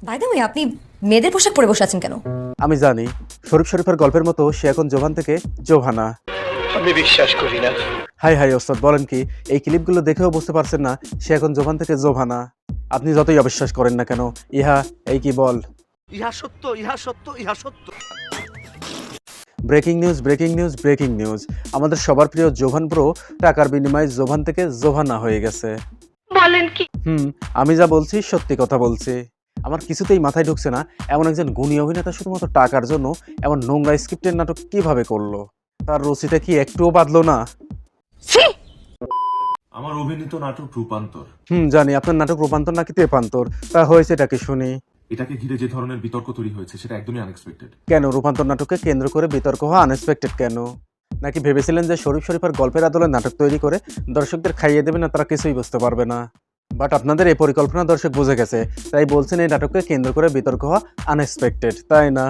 By the way, আপনি মেয়েদের পোশাক পরে বসে আছেন কেন? আমি জানি শরীফ শরীফের গল্পের মতো সে এখন জোভান থেকে জোভানা। আমি বিশ্বাস করি না। হাই হাই ওস্তাদ, বলেন কি? এই ক্লিপগুলো দেখেও বুঝতে পারছেন না সে এখন জোভান থেকে জোভানা? আপনি যতই অবিশ্বাস করেন না কেন, ইহা এই কি বল। ইহা সত্য, ইহা সত্য, ইহা সত্য। Breaking news, breaking news, breaking news. আমাদের সবার প্রিয় জোভান ব্রো টাকার বিনিময়ে জোভান থেকে জোভানা হয়ে গেছে। বলেন কি? আমি যা বলছি সত্যি কথা বলছি। আমার কিছুতেই মাথায় ঢুকছে না এমন একজন গুণী অভিনেতা শুধুমাত্র টাকার জন্য এমন নোংরা স্ক্রিপ্টের নাটক কিভাবে করলো। তার রুচিটা কি একটুও বাদলো না? আমার অভিনীত নাটক রূপান্তর, জানি আপনার নাটক রূপান্তর নাকি তেপান্তর। তা হয়েছেটা কি শুনি? এটাকে ঘিরে যে ধরনের বিতর্ক তৈরি হয়েছে সেটা একদমই আনএক্সপেক্টেড। কেন রূপান্তর নাটককে কেন্দ্র করে বিতর্ক হওয়া আনএক্সপেক্টেড কেন? নাকি ভেবেছিলেন যে শরীফ শরীফের গল্পের আদলে নাটক তৈরি করে দর্শকদের খাইয়ে দেবে না, তারা কিছুই বুঝতে পারবে না? বাট আপনাদের এই পরিকল্পনা দর্শক বুঝে গেছে, তাই বলছেন এই নাটককে কেন্দ্র করে বিতর্ক হওয়া আনএক্সপেক্টেড, তাই না?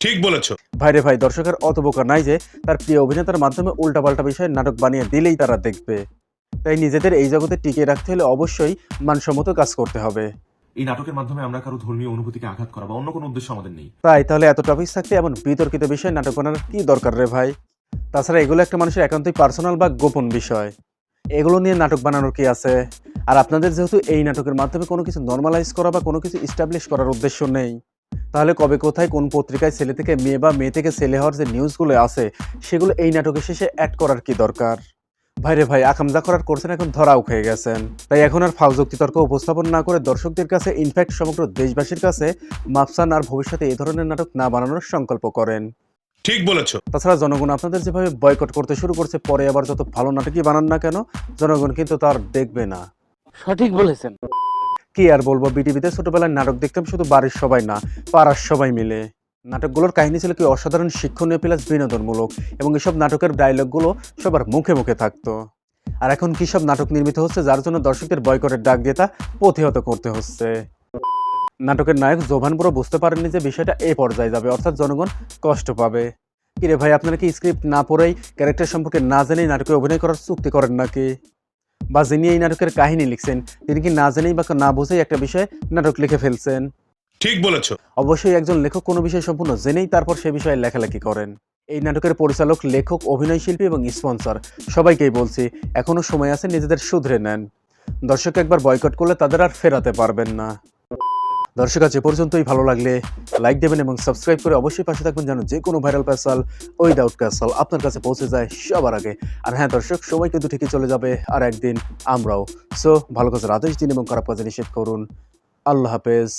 ঠিক বলেছো। ভাইরে ভাই, দর্শকের অত বোকা নাই যে তার প্রিয় অভিনেতার মাধ্যমে উল্টাপাল্টা বিষয়ে নাটক বানিয়ে দিলেই তারা দেখবে। তাই নিজেদের এই জগতে টিকিয়ে রাখতে হলে অবশ্যই মানসম্মত কাজ করতে হবে। এই নাটকের মাধ্যমে আমরা কারো ধর্মীয় অনুভূতিকে আঘাত করা বা অন্য কোনো উদ্দেশ্য আমাদের নেই। তাহলে এত টপিক থাকতে এমন বিতর্কিত বিষয়ে নাটক বানানোর কি দরকার রে ভাই? তাছাড়া এগুলো একটা মানুষের একান্তই পার্সোনাল বা গোপন বিষয়, এগুলো নিয়ে নাটক বানানোর কি আছে? আর আপনাদের যেহেতু এই নাটকের মাধ্যমে কোনো কিছু নর্মালাইজ করা বা কোনো কিছু ইস্টাবলিশ করার উদ্দেশ্য নেই, তাহলে কবে কোথায় কোন পত্রিকায় ছেলে থেকে মেয়ে বা মেয়ে থেকে ছেলে হওয়ার যে নিউজগুলো আছে সেগুলো এই নাটকের শেষে অ্যাড করার কি দরকার? ভাইরে ভাই, আকামজা করার করছেন এখন ধরাও খেয়ে গেছেন। তাই এখন আর ফাউ যুক্তি তর্ক উপস্থাপন না করে দর্শকদের কাছে, ইনফ্যাক্ট সমগ্র দেশবাসীর কাছে মাপসান আর ভবিষ্যতে এই ধরনের নাটক না বানানোর সংকল্প করেন। ঠিক বলেছো। তাছাড়া জনগণ আপনাদের যেভাবে বয়কট করতে শুরু করছে, পরে আবার যত ভালো নাটকই বানান না কেন জনগণ কিন্তু তার দেখবে না। সঠিক বলেছেন। কি আর বলবো, বিটিভিতে ছোটবেলায় নাটক দেখতাম শুধু বাড়ির সবাই না, পাড়ার সবাই মিলে। নাটকগুলোর কাহিনী ছিল কি অসাধারণ শিক্ষণীয় প্লাস বিনোদনমূলক, এবং এসব নাটকের ডায়লগগুলো সবার মুখে মুখে থাকতো। আর এখন কি সব নাটক নির্মিত হচ্ছে যার জন্য দর্শকদের বয়কটের ডাক দিয়ে তা প্রতিহত করতে হচ্ছে। নাটকের নায়ক জোভান ব্রো বুঝতে পারেননি যে বিষয়টা এই পর্যায়ে যাবে, অর্থাৎ জনগণ কষ্ট পাবে। কিরে ভাই, আপনারা কি স্ক্রিপ্ট না পড়েই, ক্যারেক্টার সম্পর্কে না জেনেই নাটকে অভিনয় করার চুক্তি করেন নাকি? বা যিনি এই নাটকের কাহিনী লিখছেন তিনি কি না জেনেই বা না বুঝেই একটা বিষয়ে নাটক লিখে ফেলছেন? ঠিক বলেছো। অবশ্যই একজন লেখক কোনো বিষয় সম্পূর্ণ জেনেই তারপর সে বিষয়ে লেখালেখি করেন। এই নাটকের পরিচালক, লেখক, অভিনয় শিল্পী এবং স্পন্সর সবাইকেই বলছি এখনো সময় আছে, নিজেদের শুধরে নেন। দর্শক একবার বয়কট করলে তাদের আর ফেরাতে পারবেন না। দর্শক আজ এ পর্যন্তই। ভালো লাগলে লাইক দেবেন এবং সাবস্ক্রাইব করে অবশ্যই পাশে থাকবেন যেন যে কোনো ভাইরাল প্যাসাল উইদাউট ক্যাসাল আপনার কাছে পৌঁছে যায় সবার আগে। আর হ্যাঁ দর্শক, সময় কিন্তু ঠিকই চলে যাবে, আর একদিন আমরাও। সো ভালো কাজের আদেশ দিন এবং খারাপ কাজে নিষেধ করুন। আল্লাহ হাফেজ।